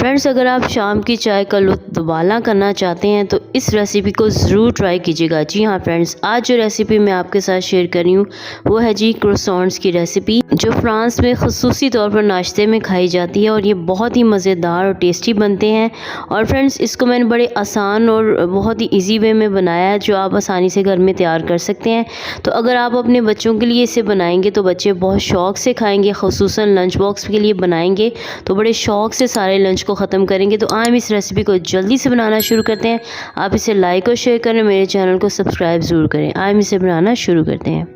Friends, अगर आप शाम की चाय का लुत्फ़ दुबाला करना चाहते हैं तो इस रेसिपी को ज़रूर ट्राई कीजिएगा। जी हाँ फ्रेंड्स, आज जो रेसिपी मैं आपके साथ शेयर कर रही हूँ वो है जी क्रोसॉन्ट्स की रेसिपी, जो फ्रांस में ख़ुसूसी तौर पर नाश्ते में खाई जाती है और ये बहुत ही मज़ेदार और टेस्टी बनते हैं। और फ्रेंड्स, इसको मैंने बड़े आसान और बहुत ही ईजी वे में बनाया है, जो आप आसानी से घर में तैयार कर सकते हैं। तो अगर आप अपने बच्चों के लिए इसे बनाएंगे तो बच्चे बहुत शौक़ से खाएँगे, ख़ुसूसन लंच बॉक्स के लिए बनाएंगे तो बड़े शौक़ से सारे लंच को ख़त्म करेंगे। तो आइए इस रेसिपी को जल्दी से बनाना शुरू करते हैं। आप इसे लाइक और शेयर करें, मेरे चैनल को सब्सक्राइब ज़रूर करें। आइए इसे बनाना शुरू करते हैं।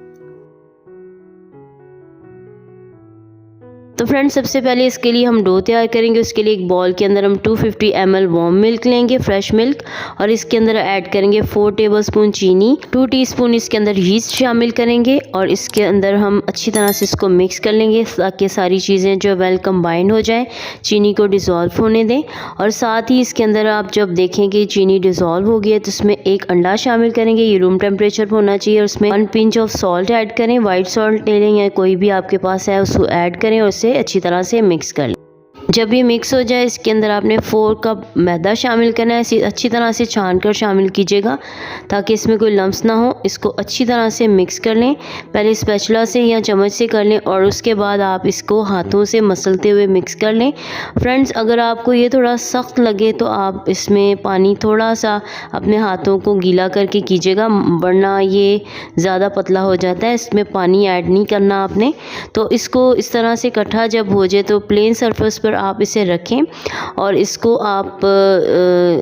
तो फ्रेंड्स, सबसे पहले इसके लिए हम डो तैयार करेंगे। उसके लिए एक बॉल के अंदर हम 250 ml वार्म मिल्क लेंगे, फ्रेश मिल्क, और इसके अंदर ऐड करेंगे 4 टेबलस्पून चीनी, 2 टीस्पून इसके अंदर यीस्ट शामिल करेंगे और इसके अंदर हम अच्छी तरह से इसको मिक्स कर लेंगे ताकि सारी चीज़ें जो वेल कंबाइंड हो जाए। चीनी को डिज़ोल्व होने दें और साथ ही इसके अंदर आप जब देखें कि चीनी डिज़ोल्व हो गई है तो इसमें एक अंडा शामिल करेंगे। ये रूम टेम्परेचर पर होना चाहिए और उसमें 1 पिंच ऑफ सॉल्ट ऐड करें। वाइट सॉल्ट ले लें या कोई भी आपके पास है, उसको ऐड करें और उसे अच्छी तरह से मिक्स कर लें। जब ये मिक्स हो जाए, इसके अंदर आपने 4 कप मैदा शामिल करना है। इसे अच्छी तरह से छान कर शामिल कीजिएगा ताकि इसमें कोई लम्स ना हो। इसको अच्छी तरह से मिक्स कर लें, पहले स्पैचुला से या चम्मच से कर लें और उसके बाद आप इसको हाथों से मसलते हुए मिक्स कर लें। फ्रेंड्स, अगर आपको ये थोड़ा सख्त लगे तो आप इसमें पानी थोड़ा सा अपने हाथों को गीला करके कीजिएगा, वरना ये ज़्यादा पतला हो जाता है। इसमें पानी ऐड नहीं करना आपने। तो इसको इस तरह से इकट्ठा जब हो जाए तो प्लेन सरफेस पर आप इसे रखें और इसको आप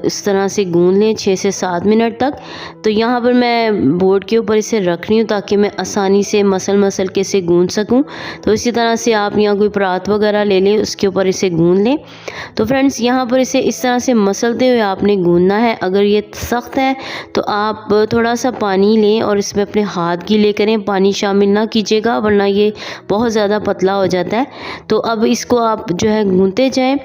इस तरह से गूंद लें 6 से 7 मिनट तक। तो यहाँ पर मैं बोर्ड के ऊपर इसे रख रही हूँ ताकि मैं आसानी से मसल के इसे गूंद सकूँ। तो इसी तरह से आप यहाँ कोई परात वगैरह ले लें, उसके ऊपर इसे गूंद लें। तो फ्रेंड्स, यहाँ पर इसे इस तरह से मसलते हुए आपने गूंदना है। अगर ये सख्त है तो आप थोड़ा सा पानी लें और इसमें अपने हाथ गीले करें, पानी शामिल ना कीजिएगा वरना ये बहुत ज़्यादा पतला हो जाता है। तो अब इसको आप जो है गूंदते जाएं।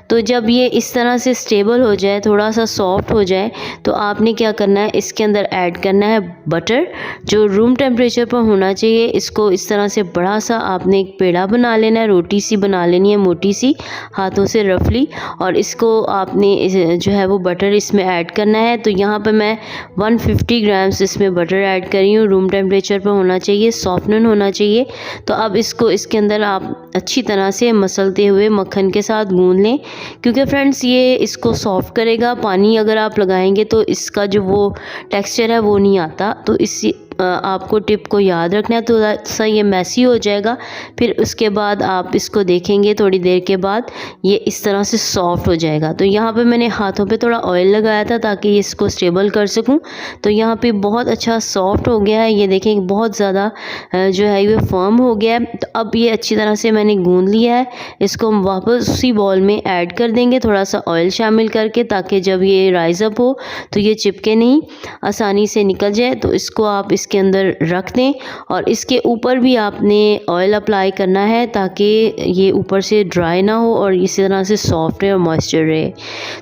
तो जब ये इस तरह से स्टेबल हो जाए, थोड़ा सा सॉफ्ट हो जाए, तो आपने क्या करना है, इसके अंदर ऐड करना है बटर, जो रूम टेम्परेचर पर होना चाहिए। इसको इस तरह से बड़ा सा आपने एक पेड़ा बना लेना है, रोटी सी बना लेनी है मोटी सी, हाथों से रफली, और इसको आपने जो है वो बटर इसमें ऐड करना है। तो यहाँ पर मैं 150 ग्राम्स इसमें बटर ऐड कर रही हूँ। रूम टेम्परेचर पर होना चाहिए, सॉफ्टनर होना चाहिए। तो अब इसको इसके अंदर आप अच्छी तरह से मसलते हुए मक्खन के साथ गूंद लें, क्योंकि फ्रेंड्स ये इसको सॉफ्ट करेगा। पानी अगर आप लगाएंगे तो इसका जो वो टेक्सचर है वो नहीं आता। तो इसी आपको टिप को याद रखना है। थोड़ा सा ये मैसी हो जाएगा, फिर उसके बाद आप इसको देखेंगे थोड़ी देर के बाद ये इस तरह से सॉफ्ट हो जाएगा। तो यहाँ पे मैंने हाथों पे थोड़ा ऑयल लगाया था ताकि इसको स्टेबल कर सकूं। तो यहाँ पे बहुत अच्छा सॉफ्ट हो गया है, ये देखें बहुत ज़्यादा जो है ये फर्म हो गया है। तो अब ये अच्छी तरह से मैंने गूंद लिया है। इसको हम वापस उसी बॉल में ऐड कर देंगे, थोड़ा सा ऑयल शामिल करके, ताकि जब ये राइज अप हो तो ये चिपके नहीं, आसानी से निकल जाए। तो इसको आप इसके अंदर रख दें और इसके ऊपर भी आपने ऑयल अप्लाई करना है ताकि ये ऊपर से ड्राई ना हो और इसी तरह से सॉफ्ट रहे और मॉइस्चर रहे।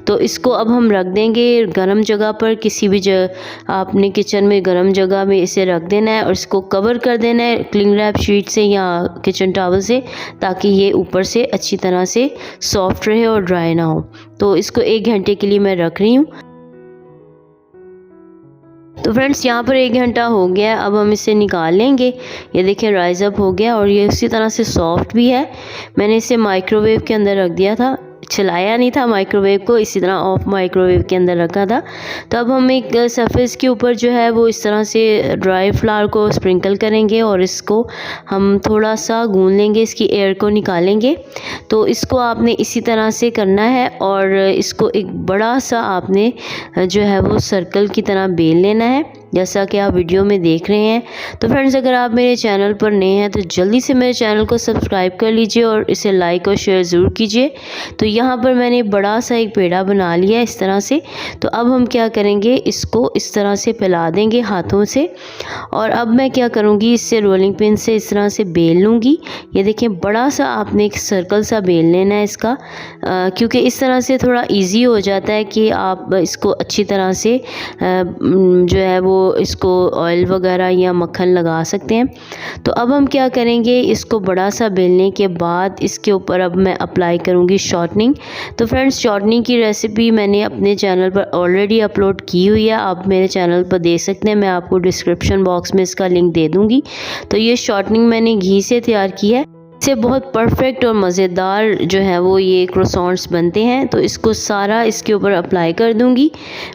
तो इसको अब हम रख देंगे गर्म जगह पर, किसी भी जगह आपने किचन में गर्म जगह में इसे रख देना है और इसको कवर कर देना है क्लिंग रैप शीट से या किचन टॉवल से, ताकि ये ऊपर से अच्छी तरह से सॉफ्ट रहे और ड्राई ना हो। तो इसको 1 घंटे के लिए मैं रख रही हूँ। तो फ्रेंड्स, यहाँ पर 1 घंटा हो गया है। अब हम इसे निकाल लेंगे। ये देखें राइज अप हो गया और ये उसी तरह से सॉफ्ट भी है। मैंने इसे माइक्रोवेव के अंदर रख दिया था, चलाया नहीं था माइक्रोवेव को, इसी तरह ऑफ माइक्रोवेव के अंदर रखा था। तो अब हम एक सरफेस के ऊपर जो है वो इस तरह से ड्राई फ्लावर को स्प्रिंकल करेंगे और इसको हम थोड़ा सा गूंद लेंगे, इसकी एयर को निकालेंगे। तो इसको आपने इसी तरह से करना है और इसको एक बड़ा सा आपने जो है वो सर्कल की तरह बेल लेना है, जैसा कि आप वीडियो में देख रहे हैं। तो फ्रेंड्स, अगर आप मेरे चैनल पर नए हैं तो जल्दी से मेरे चैनल को सब्सक्राइब कर लीजिए और इसे लाइक और शेयर ज़रूर कीजिए। तो यहाँ पर मैंने बड़ा सा एक पेड़ा बना लिया इस तरह से। तो अब हम क्या करेंगे, इसको इस तरह से फैला देंगे हाथों से और अब मैं क्या करूँगी, इससे रोलिंग पिन से इस तरह से बेल लूँगी। ये देखें बड़ा सा आपने एक सर्कल सा बेल लेना है इसका, क्योंकि इस तरह से थोड़ा ईजी हो जाता है कि आप इसको अच्छी तरह से जो है वो इसको ऑयल वगैरह या मक्खन लगा सकते हैं। तो अब हम क्या करेंगे, इसको बड़ा सा बेलने के बाद इसके ऊपर अब मैं अप्लाई करूँगी शॉर्टनिंग। तो फ्रेंड्स, शॉर्टनिंग की रेसिपी मैंने अपने चैनल पर ऑलरेडी अपलोड की हुई है, आप मेरे चैनल पर देख सकते हैं, मैं आपको डिस्क्रिप्शन बॉक्स में इसका लिंक दे दूँगी। तो ये शॉर्टनिंग मैंने घी से तैयार की है। इससे बहुत परफेक्ट और मज़ेदार जो है वो ये क्रोसॉन्ट्स बनते हैं। तो इसको सारा इसके ऊपर अप्लाई कर दूंगी।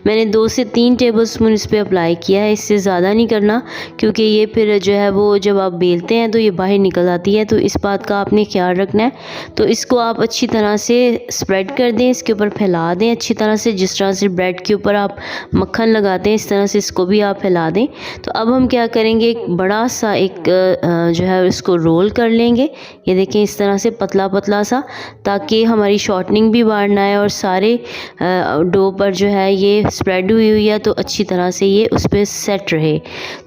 मैंने 2 से 3 टेबलस्पून इस पर अप्लाई किया है, इससे ज़्यादा नहीं करना, क्योंकि ये फिर जो है वो जब आप बेलते हैं तो ये बाहर निकल आती है। तो इस बात का आपने ख्याल रखना है। तो इसको आप अच्छी तरह से स्प्रेड कर दें, इसके ऊपर फैला दें अच्छी तरह से, जिस तरह से ब्रेड के ऊपर आप मक्खन लगाते हैं इस तरह से इसको भी आप फैला दें। तो अब हम क्या करेंगे, एक बड़ा सा एक जो है इसको रोल कर लेंगे। ये देखें इस तरह से पतला पतला सा, ताकि हमारी शॉर्टनिंग भी बाहर ना आए और सारे डो पर जो है ये स्प्रेड हुई हुई है तो अच्छी तरह से ये उस पर सेट रहे।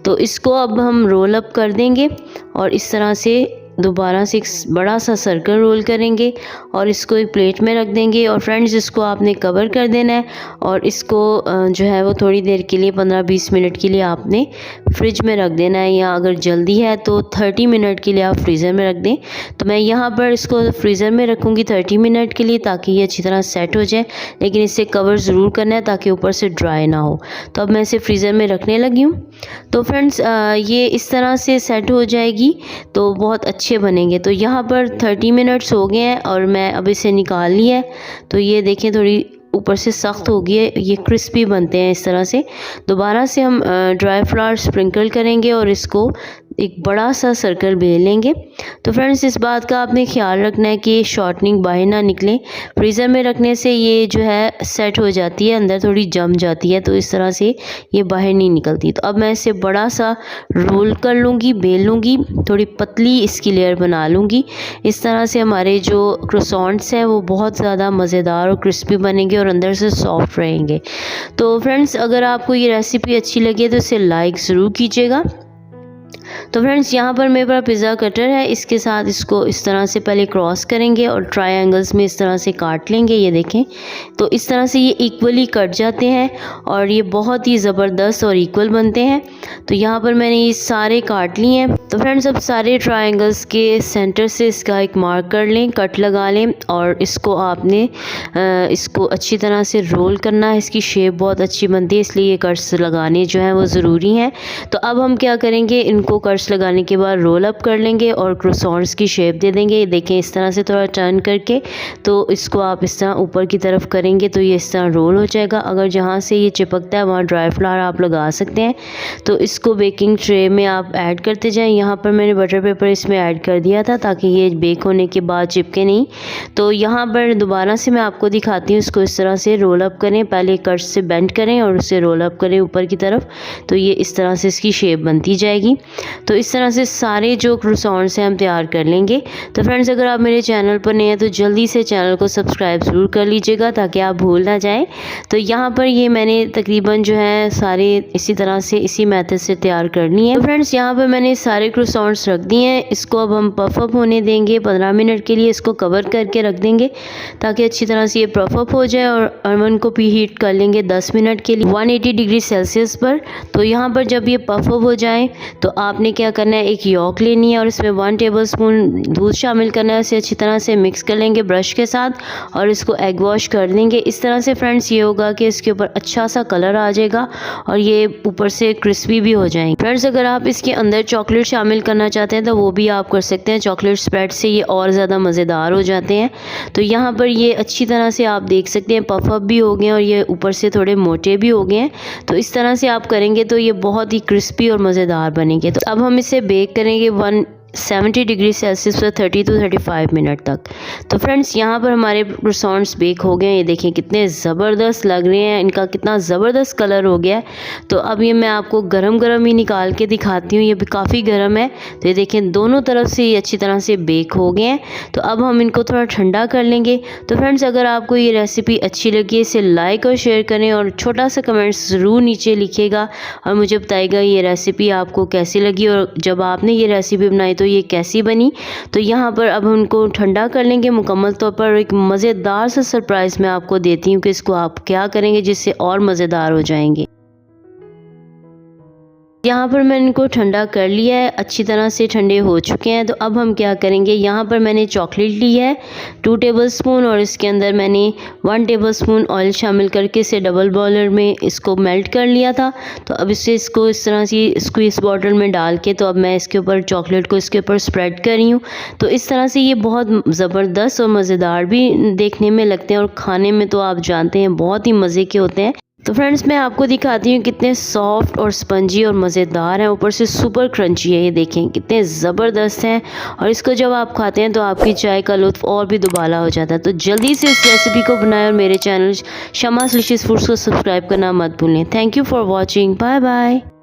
तो इसको अब हम रोल अप कर देंगे और इस तरह से दोबारा से एक बड़ा सा सर्कल रोल करेंगे और इसको एक प्लेट में रख देंगे। और फ्रेंड्स, इसको आपने कवर कर देना है और इसको जो है वो थोड़ी देर के लिए 15-20 मिनट के लिए आपने फ्रिज में रख देना है, या अगर जल्दी है तो 30 मिनट के लिए आप फ्रीज़र में रख दें। तो मैं यहाँ पर इसको फ्रीज़र में रखूँगी 30 मिनट के लिए, ताकि ये अच्छी तरह सेट हो जाए, लेकिन इससे कवर ज़रूर करना है ताकि ऊपर से ड्राई ना हो। तो अब मैं इसे फ्रीज़र में रखने लगी हूँ। तो फ्रेंड्स, ये इस तरह से सेट हो जाएगी तो बहुत अच्छे बनेंगे। तो यहाँ पर 30 मिनट्स हो गए हैं और मैं अब इसे निकाल लिया है। तो ये देखें थोड़ी ऊपर से सख्त हो गई है, ये क्रिस्पी बनते हैं इस तरह से। दोबारा से हम ड्राई फ्लावर स्प्रिंकल करेंगे और इसको एक बड़ा सा सर्कल बेल लेंगे। तो फ्रेंड्स, इस बात का आपने ख्याल रखना है कि शॉर्टनिंग बाहर ना निकले। फ्रीज़र में रखने से ये जो है सेट हो जाती है, अंदर थोड़ी जम जाती है, तो इस तरह से ये बाहर नहीं निकलती। तो अब मैं इसे बड़ा सा रोल कर लूँगी, बेल लूँगी, थोड़ी पतली इसकी लेयर बना लूँगी। इस तरह से हमारे जो क्रोसॉन्ट्स हैं वो बहुत ज़्यादा मज़ेदार और क्रिस्पी बनेंगे और अंदर से सॉफ्ट रहेंगे। तो फ्रेंड्स, अगर आपको ये रेसिपी अच्छी लगे तो इसे लाइक ज़रूर कीजिएगा। तो फ्रेंड्स, यहाँ पर मेरे पास पिज़्ज़ा कटर है, इसके साथ इसको इस तरह से पहले क्रॉस करेंगे और ट्रायंगल्स में इस तरह से काट लेंगे। ये देखें, तो इस तरह से ये इक्वली कट जाते हैं और ये बहुत ही ज़बरदस्त और इक्वल बनते हैं। तो यहाँ पर मैंने ये सारे काट लिए हैं। तो फ्रेंड्स, अब सारे ट्रायंगल्स के सेंटर से इसका एक मार्क कर लें, कट लगा लें और इसको आपने इसको अच्छी तरह से रोल करना है। इसकी शेप बहुत अच्छी बनती है, इसलिए ये कट्स लगाने जो हैं वो ज़रूरी हैं। तो अब हम क्या करेंगे, इनको कट्स लगाने के बाद रोल अप कर लेंगे और क्रोसॉन्ट्स की शेप दे देंगे। ये देखें, इस तरह से थोड़ा टर्न करके, तो इसको आप इस तरह ऊपर की तरफ करेंगे तो ये इस तरह रोल हो जाएगा। अगर जहाँ से ये चिपकता है वहाँ ड्राई फ्लावर आप लगा सकते हैं। तो इसको बेकिंग ट्रे में आप ऐड करते जाएं। यहाँ पर मैंने बटर पेपर इसमें ऐड कर दिया था ताकि ये बेक होने के बाद चिपके नहीं। तो यहाँ पर दोबारा से मैं आपको दिखाती हूँ, इसको इस तरह से रोल अप करें, पहले कट से बेंड करें और उसे रोल अप करें ऊपर की तरफ, तो ये इस तरह से इसकी शेप बनती जाएगी। तो इस तरह से सारे जो क्रोसॉन्ट्स हैं हम तैयार कर लेंगे। तो फ्रेंड्स, अगर आप मेरे चैनल पर नए हैं तो जल्दी से चैनल को सब्सक्राइब ज़रूर कर लीजिएगा ताकि आप भूल ना जाएं। तो यहाँ पर ये मैंने तकरीबन जो है सारे इसी तरह से इसी मेथड से तैयार करनी है। तो फ्रेंड्स, यहाँ पर मैंने सारे क्रोसॉन्ट्स रख दिए हैं। इसको अब हम पफ अप होने देंगे 15 मिनट के लिए, इसको कवर करके रख देंगे ताकि अच्छी तरह से ये पफ अप हो जाए। और ओवन को प्री हीट कर लेंगे 10 मिनट के लिए 180 डिग्री सेल्सियस पर। तो यहाँ पर जब ये पफ अप हो जाए तो आपने क्या करना है, एक यॉक लेनी है और इसमें 1 टेबलस्पून दूध शामिल करना है। इसे अच्छी तरह से मिक्स कर लेंगे ब्रश के साथ और इसको एग वॉश कर देंगे। इस तरह से फ्रेंड्स ये होगा कि इसके ऊपर अच्छा सा कलर आ जाएगा और ये ऊपर से क्रिस्पी भी हो जाएंगे। फ्रेंड्स, अगर आप इसके अंदर चॉकलेट शामिल करना चाहते हैं तो वो भी आप कर सकते हैं। चॉकलेट स्प्रेड से ये और ज़्यादा मज़ेदार हो जाते हैं। तो यहाँ पर ये अच्छी तरह से आप देख सकते हैं पफ अप भी हो गए और ये ऊपर से थोड़े मोटे भी हो गए हैं। तो इस तरह से आप करेंगे तो ये बहुत ही क्रिस्पी और मज़ेदार बनेंगे। तो अब हम इसे बेक करेंगे 170 डिग्री सेल्सियस पर 30 to 35 मिनट तक। तो फ्रेंड्स, यहाँ पर हमारे क्रोसॉन्ट्स बेक हो गए हैं। ये देखें कितने ज़बरदस्त लग रहे हैं, इनका कितना ज़बरदस्त कलर हो गया है। तो अब ये मैं आपको गरम गरम ही निकाल के दिखाती हूँ, ये भी काफ़ी गर्म है। तो ये देखें दोनों तरफ से ये अच्छी तरह से बेक हो गए हैं। तो अब हम इनको थोड़ा ठंडा कर लेंगे। तो फ्रेंड्स, अगर आपको ये रेसिपी अच्छी लगी इसे लाइक और शेयर करें और छोटा सा कमेंट्स ज़रूर नीचे लिखिएगा और मुझे बताइएगा ये रेसिपी आपको कैसी लगी और जब आपने ये रेसिपी बनाई तो ये कैसी बनी। तो यहाँ पर अब हम उनको ठंडा कर लेंगे मुकम्मल तौर पर। एक मज़ेदार सा सरप्राइज़ मैं आपको देती हूँ कि इसको आप क्या करेंगे जिससे और मज़ेदार हो जाएंगे। यहाँ पर मैंने इनको ठंडा कर लिया है, अच्छी तरह से ठंडे हो चुके हैं। तो अब हम क्या करेंगे, यहाँ पर मैंने चॉकलेट ली है 2 टेबलस्पून और इसके अंदर मैंने 1 टेबलस्पून ऑयल शामिल करके इसे डबल बॉयलर में इसको मेल्ट कर लिया था। तो अब इसको इस तरह से स्क्वीज़ बॉटल में डाल के तो अब मैं इसके ऊपर चॉकलेट को इसके ऊपर स्प्रेड कर रही हूँ। तो इस तरह से ये बहुत ज़बरदस्त और मज़ेदार भी देखने में लगते हैं और खाने में तो आप जानते हैं बहुत ही मज़े के होते हैं। तो फ्रेंड्स मैं आपको दिखाती हूँ कितने सॉफ्ट और स्पंजी और मज़ेदार हैं, ऊपर से सुपर क्रंची है। ये देखें कितने ज़बरदस्त हैं और इसको जब आप खाते हैं तो आपकी चाय का लुत्फ़ और भी दुबाला हो जाता है। तो जल्दी से इस रेसिपी को बनाएं और मेरे चैनल शमास डिलीशियस फूड्स को सब्सक्राइब करना मत भूलें। Thank you for watching. Bye bye.